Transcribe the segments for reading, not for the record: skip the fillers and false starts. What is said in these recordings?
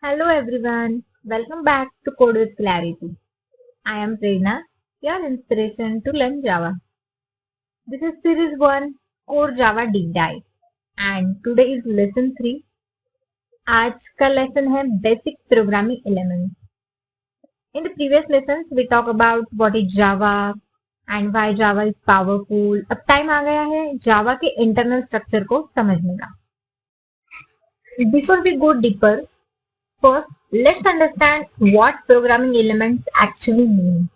Hello everyone, welcome back to Code with Clarity. I am Prerna, your inspiration to learn Java. This is Series 1 Core Java Deep Dive and today is Lesson 3. आज का lesson है Basic Programming Elements. In the previous lessons we talk about what is Java and why Java is powerful. अब time आ गया है Java के internal structure को समझने का. Before we go deeper, first, let's understand what programming elements actually mean.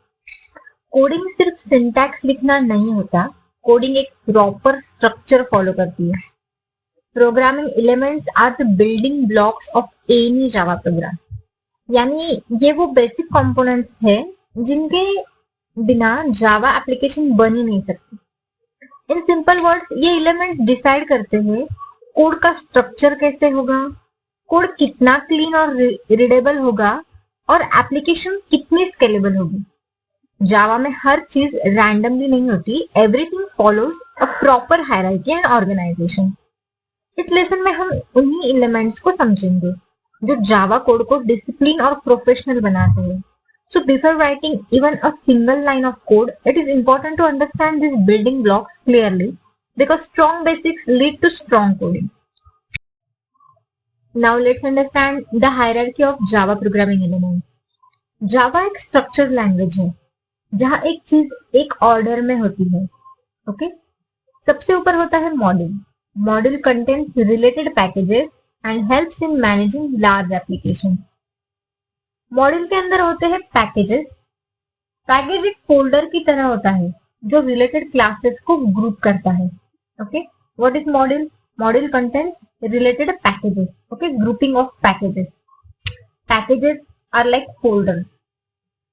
Coding सिर्फ syntax लिखना नहीं होता, कोडिंग एक प्रॉपर स्ट्रक्चर फॉलो करती है. Programming elements are the building blocks of any Java program. यानी ये वो बेसिक कंपोनेंट्स है जिनके बिना जावा एप्लीकेशन बन ही नहीं सकती. इन सिंपल वर्ड्स, ये एलिमेंट्स डिसाइड करते हैं कोड का स्ट्रक्चर कैसे होगा, कोड कितना क्लीन और रीडेबल होगा और एप्लीकेशन कितनी स्केलेबल होगी. जावा में हर चीज रैंडमली नहीं होती, everything follows a proper hierarchy and organisation. इस लेसन में हम उन्हीं एलिमेंट्स को समझेंगे जो जावा कोड को डिसिप्लिन और प्रोफेशनल बनाते हैं. So before writing even a single line of code, it is important to understand this building blocks clearly because strong basics lead to strong coding. Now let's understand the hierarchy of Java programming elements. Java एक structured language है जहाँ एक चीज एक order में होती है. Okay, सबसे ऊपर होता है module. Module contains related packages and helps in managing large application. Module के अंदर होते हैं पैकेजेस. पैकेज एक फोल्डर की तरह होता है जो रिलेटेड क्लासेस को ग्रुप करता है. Okay, what is module? Module contains related packages. Okay, grouping of packages. Packages are like folders.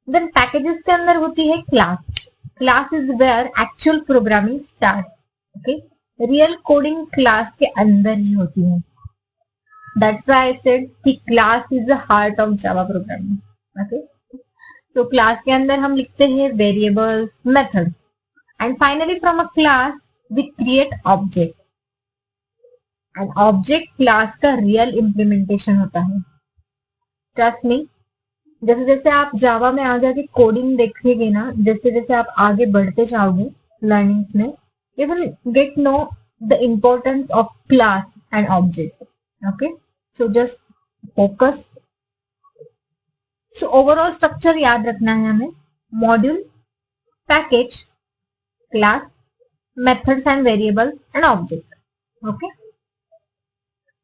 Then packages के अंदर होती है class. Class is where actual programming starts. Okay, real coding class के अंदर ही होती है. That's why I said कि class is the heart of Java programming. Okay, तो class के अंदर हम लिखते हैं variables, methods, and finally from a class we create object. And object class का रियल इम्प्लीमेंटेशन होता है. ट्रस्ट मी, जैसे जैसे आप जावा में आगे आगे कोडिंग देखेंगे ना, जैसे जैसे आप आगे बढ़ते जाओगे लर्निंग्स में, you will get know the importance of class and object. Okay, so just focus. So overall structure याद रखना है हमें. Module, package, class, methods and variables and object. Okay,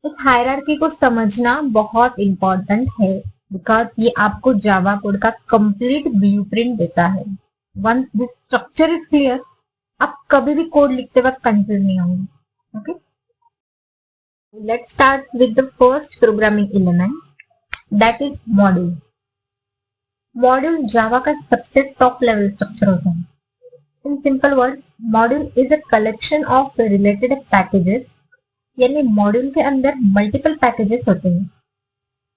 इस हायरार्की को समझना बहुत इंपॉर्टेंट है बिकॉज ये आपको जावा कोड का कंप्लीट ब्लूप्रिंट देता है. Once this structure is clear, आप कभी भी कोड लिखते वक्त कंफ्यूज नहीं होंगे. Okay, let's start with the first programming element, that is module. Module Java का सबसे टॉप लेवल स्ट्रक्चर होता है. In simple word, module is a collection of related packages. यानी मॉड्यूल के अंदर मल्टीपल पैकेजेस होते हैं.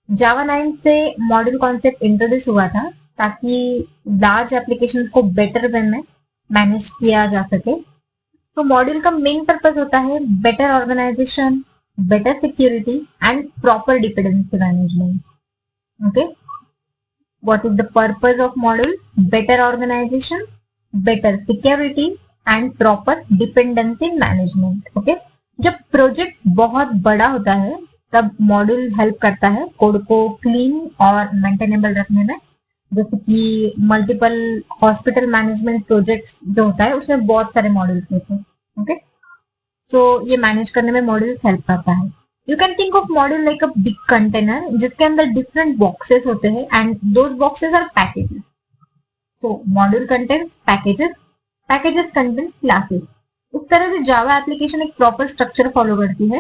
जावा 9 से मॉड्यूल कॉन्सेप्ट इंट्रोड्यूस हुआ था ताकि लार्ज एप्लीकेशंस को बेटर वे में मैनेज किया जा सके. तो मॉड्यूल का मेन पर्पस होता है better organisation, better security and proper dependency management. Okay, what is the purpose of module? Better organisation, better security and proper dependency management. Okay, जब प्रोजेक्ट बहुत बड़ा होता है तब मॉड्यूल हेल्प करता है कोड को क्लीन और मेंटेनेबल रखने में. जैसे कि मल्टीपल हॉस्पिटल मैनेजमेंट प्रोजेक्ट्स जो होता है उसमें बहुत सारे मॉड्यूल्स होते हैं. ओके, सो ये मैनेज करने में मॉड्यूल हेल्प करता है. You can think of module like a big container जिसके अंदर डिफरेंट बॉक्सेस होते हैं and those boxes are packages. So module contains packages, packages contain classes. उस तरह से जावा एप्लीकेशन एक प्रॉपर स्ट्रक्चर फॉलो करती है.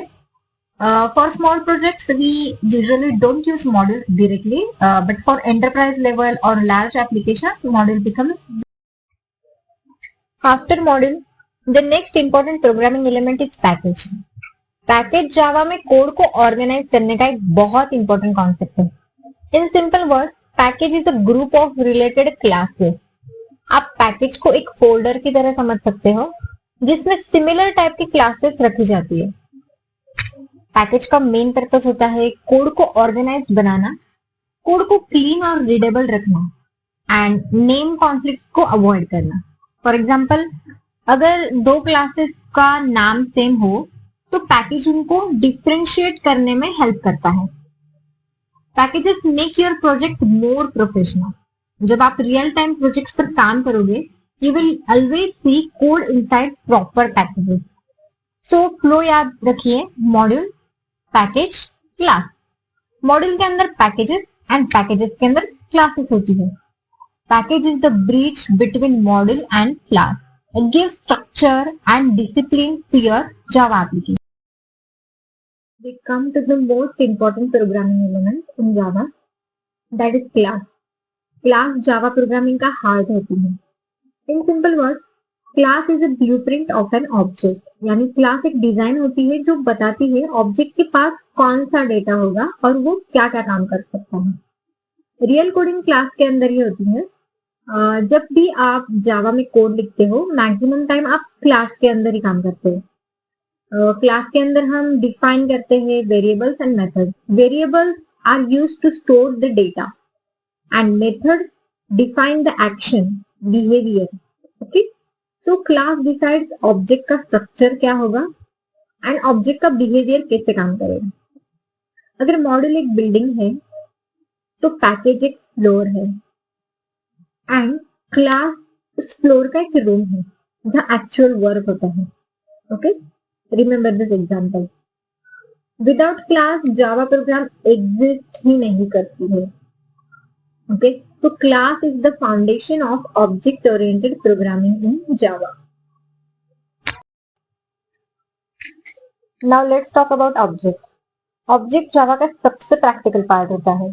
For small projects we usually don't use module directly, but for enterprise level और large application module becomes. After module, the next important programming element is package. Package जावा में code को organise करने का एक बहुत important concept है. In simple words, package is a group of related classes. आप package को एक फोल्डर की तरह समझ सकते हो जिसमें सिमिलर टाइप की क्लासेस रखी जाती है. पैकेज का मेन पर्पस होता है कोड को ऑर्गेनाइज बनाना कोड को क्लीन और रीडेबल रखना एंड नेम कॉन्फ्लिक्ट को अवॉइड करना। फॉर एग्जाम्पल, अगर दो क्लासेस का नाम सेम हो तो पैकेज उनको डिफरेंशिएट करने में हेल्प करता है। Packages make your project more professional. जब आप रियल टाइम प्रोजेक्ट्स पर काम करोगे, you will always see code inside proper packages. So flow याद रखिए, मॉड्यूल, पैकेज, क्लास। मॉड्यूल के अंदर पैकेजेस एंड पैकेजेस के अंदर क्लासेस होती है। Package is the bridge between module and class. It gives structure and discipline to your Java application. We come to the most important programming element in Java, that is class. Class Java programming का heart होती है. In simple words, class is a blueprint of an object. यानी class एक design होती है जो बताती है ऑब्जेक्ट के पास कौन सा डेटा होगा और वो क्या क्या काम कर सकता है. रियल कोडिंग क्लास के अंदर ही होती है. जब भी आप जावा में कोड लिखते हो, मैक्सिमम टाइम आप क्लास के अंदर ही काम करते हो. क्लास के अंदर हम डिफाइन करते हैं variables and methods. Variables are used to store the data and methods define the action, behaviour. Okay, so class decides object का स्ट्रक्चर क्या होगा एंड ऑब्जेक्ट का बिहेवियर कैसे काम करेगा. अगर मॉड्यूल एक बिल्डिंग है तो पैकेज एक फ्लोर है एंड क्लास उस फ्लोर का एक रूम है जहाँ एक्चुअल वर्क होता है. Okay, remember this example. Without class Java program exist ही नहीं करती है. Okay, so class is the foundation of object oriented programming in Java. Now let's talk about object. Object Java का सबसे प्रैक्टिकल पार्ट होता है.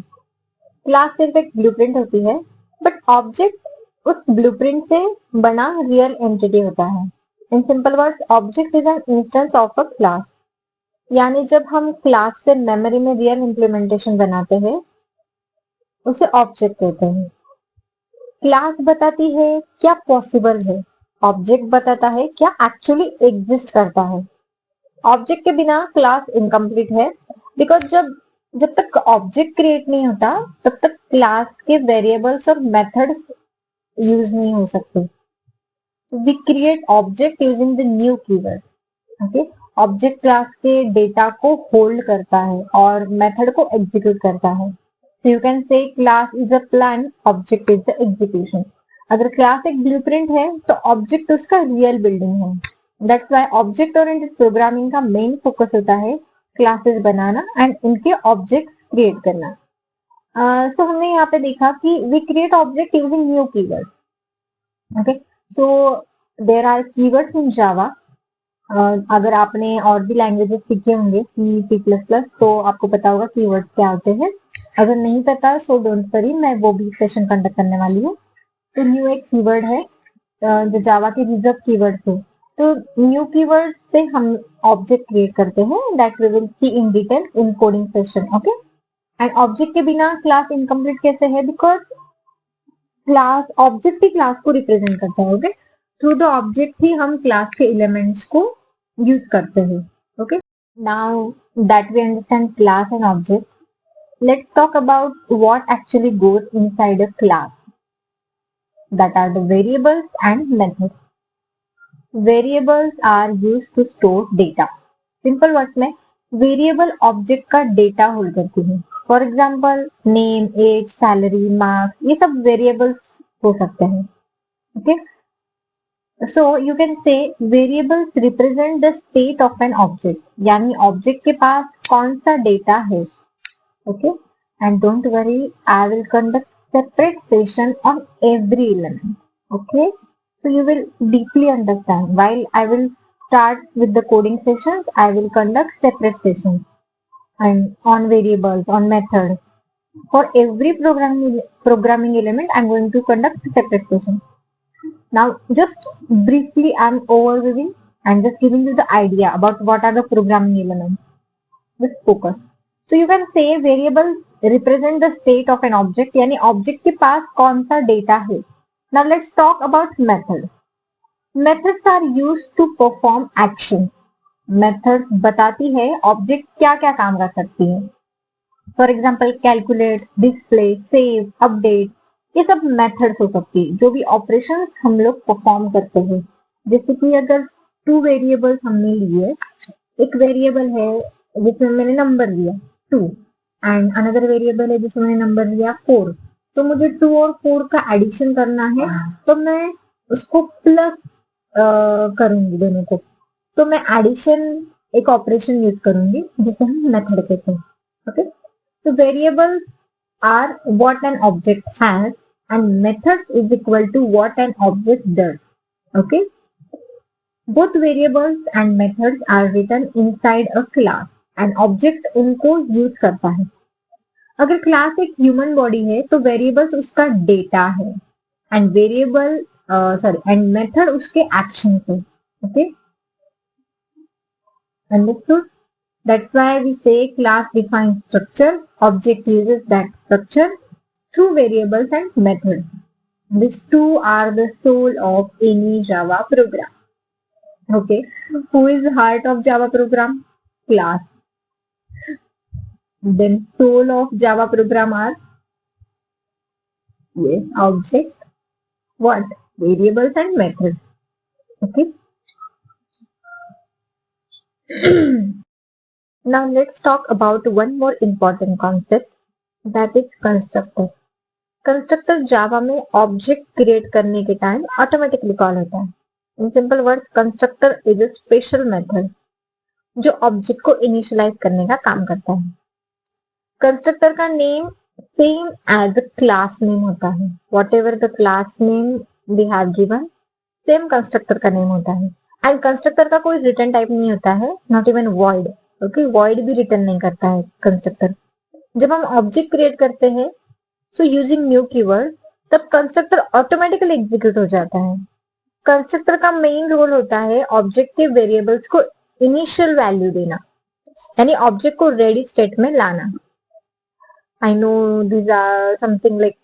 क्लास सिर्फ एक ब्लूप्रिंट होती है, बट ऑब्जेक्ट उस ब्लूप्रिंट से बना रियल एंटिटी होता है. In simple words, object is an instance of a class. यानी जब हम क्लास से मेमोरी में रियल इम्प्लीमेंटेशन बनाते हैं उसे ऑब्जेक्ट कहते हैं. क्लास बताती है क्या पॉसिबल है, ऑब्जेक्ट बताता है क्या एक्चुअली एग्जिस्ट करता है. ऑब्जेक्ट के बिना क्लास इनकम्प्लीट है, बिकॉज जब तक ऑब्जेक्ट क्रिएट नहीं होता तब तक क्लास के वेरिएबल्स और मेथड्स यूज नहीं हो सकते. We create object using the new keyword. Okay, object class के डेटा को होल्ड करता है और मेथड को एग्जीक्यूट करता है. So you can say class is a plan, object is the execution. अगर क्लास एक ब्लूप्रिंट है तो ऑब्जेक्ट उसका रियल बिल्डिंग है. That's why object oriented programming का मेन फोकस होता है क्लासेस बनाना एंड उनके ऑब्जेक्ट्स क्रिएट करना. सो हमने यहाँ पे देखा कि we create object using new keywords. Okay, so there are keywords in Java. अगर आपने और भी लैंग्वेजेस सीखे होंगे C++, तो आपको पता होगा कीवर्ड्स क्या होते हैं. अगर नहीं पता सो डोंट वरी, मैं वो भी सेशन कंडक्ट करने वाली हूँ. तो न्यू एक कीवर्ड है जो जावा के रिजर्व कीवर्ड थे. तो न्यू कीवर्ड से हम ऑब्जेक्ट क्रिएट करते हैं, that we will see in detail in coding session. Okay, and object के बिना क्लास इनकम्प्लीट कैसे है, बिकॉज क्लास ऑब्जेक्ट ही क्लास को रिप्रेजेंट करता है. ओके, थ्रू द ऑब्जेक्ट ही हम क्लास के एलिमेंट्स को यूज करते हैं. Okay, now that we understand class and object, let's talk about what actually goes inside a class. That are the variables and methods. Variables are used to store data. Simple words में variable object का data hold करती है. For example, name, age, salary, marks, ये सब variables हो सकते हैं. Okay? So you can say variables represent the state of an object. यानी object के पास कौन सा data है. Okay, and don't worry, I will conduct separate session on every element. Okay, so you will deeply understand. While I will start with the coding sessions, I will conduct separate sessions and on variables, on methods. For every programming element, I'm going to conduct separate sessions. Now, just briefly, I'm overviewing and just giving you the idea about what are the programming elements. Just focus. So you can say variables represent the state of an object, यानी object के पास कौन सा data है. Now let's talk about methods. Methods are used to perform action. Methods बताती है object क्या क्या काम कर सकती है. For example calculate, display, save, update, ये सब मेथड्स हो सकती है जो भी ऑपरेशन हम लोग परफॉर्म करते हैं. जैसे कि अगर 2 वेरिएबल्स हमने लिए, एक वेरिएबल है जिसमें मैंने नंबर लिया 2 एंड अनदर वेरिएबल है जिसमें मैंने नंबर लिया 4. तो मुझे 2 और 4 का एडिशन करना है, तो मैं उसको प्लस करूंगी दोनों को. तो मैं एडिशन एक ऑपरेशन यूज करूंगी जिसे हम मेथड कहते हैं. ओके, तो variables are what an object has and method is equal to what an object does. Okay, both variables and methods are written inside a class and object उनको use करता है. अगर क्लास एक human body है तो variables उसका data है and variable and method उसके एक्शन है. Okay, understood? That's why we say class defines structure, object uses that structure through variables and methods. These two are the soul of any Java program. Okay, who is the heart of Java program? Class. Then soul of Java program are object, what? Variables and methods. Okay. Now let's talk about one more important concept, that is constructor. Constructor Java में object create करने के time automatically call होता है. In simple words, constructor is a special method जो object को initialise करने का काम करता है. कंस्ट्रक्टर का name same as class name होता है. Whatever the class name we have given, same constructor का नेम होता है. एंड कंस्ट्रक्टर का कोई रिटर्न टाइप नहीं होता है, not even void. Okay, void भी रिटर्न नहीं करता है कंस्ट्रक्टर. जब हम ऑब्जेक्ट क्रिएट करते हैं सो यूजिंग न्यू कीवर्ड, तब कंस्ट्रक्टर ऑटोमेटिकली एग्जीक्यूट हो जाता है. कंस्ट्रक्टर का मेन रोल होता है ऑब्जेक्ट के वेरिएबल्स को इनिशियल वैल्यू देना, यानी ऑब्जेक्ट को रेडी स्टेट में लाना. I know this are something like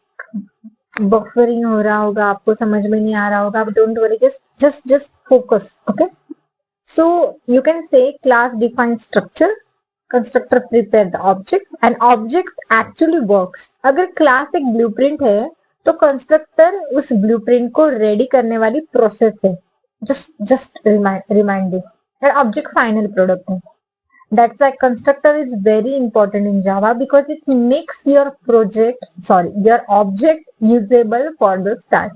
buffering हो रहा होगा, आपको समझ में नहीं आ रहा होगा, but don't worry, just focus. Okay, so you can say class define structure, constructor prepare the object and object actually works. अगर क्लास एक ब्लूप्रिंट है तो कंस्ट्रक्टर उस ब्लूप्रिंट को रेडी करने वाली प्रोसेस है. Just remind this that object final product है. That's why constructor is very important in Java because it makes your object usable for the start.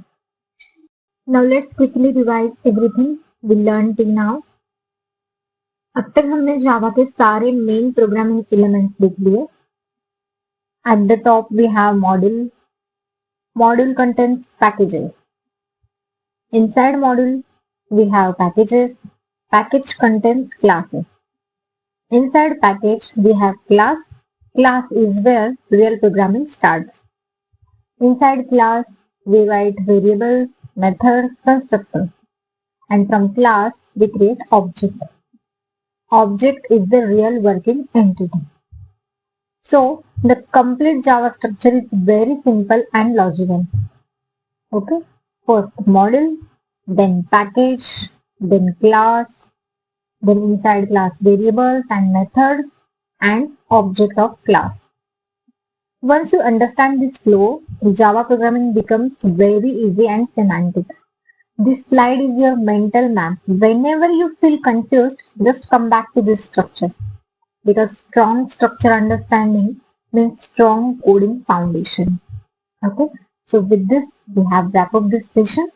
Now let's quickly revise everything we learned till now. अब तक हमने जावा के सारे main programming elements देख लिए. At the top we have module. Module contains packages. Inside module we have packages. Package contains classes. Inside package we have class. Class is where real programming starts. Inside class we write variables, methods, constructors, and from class we create object. Object is the real working entity. So the complete Java structure is very simple and logical. Okay, first module, then package, then class, then inside class variables and methods and object of class. Once you understand this flow, Java programming becomes very easy and semantic. This slide is your mental map. Whenever you feel confused, just come back to this structure, because strong structure understanding means strong coding foundation. Okay, so with this we have wrapped up this session.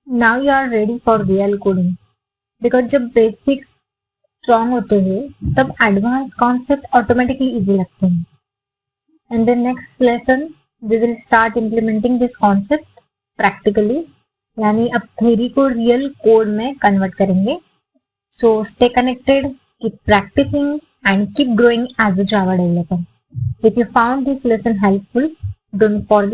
Now you are ready for real coding, because जब basic strong होते हैं तब advance concept automatically easy लगते हैं. In the next lesson we will start implementing this concept practically, यानी अब theory को real code में कन्वर्ट करेंगे. So stay connected, keep practising and keep growing as a Java developer. If you found this lesson helpful, don't forget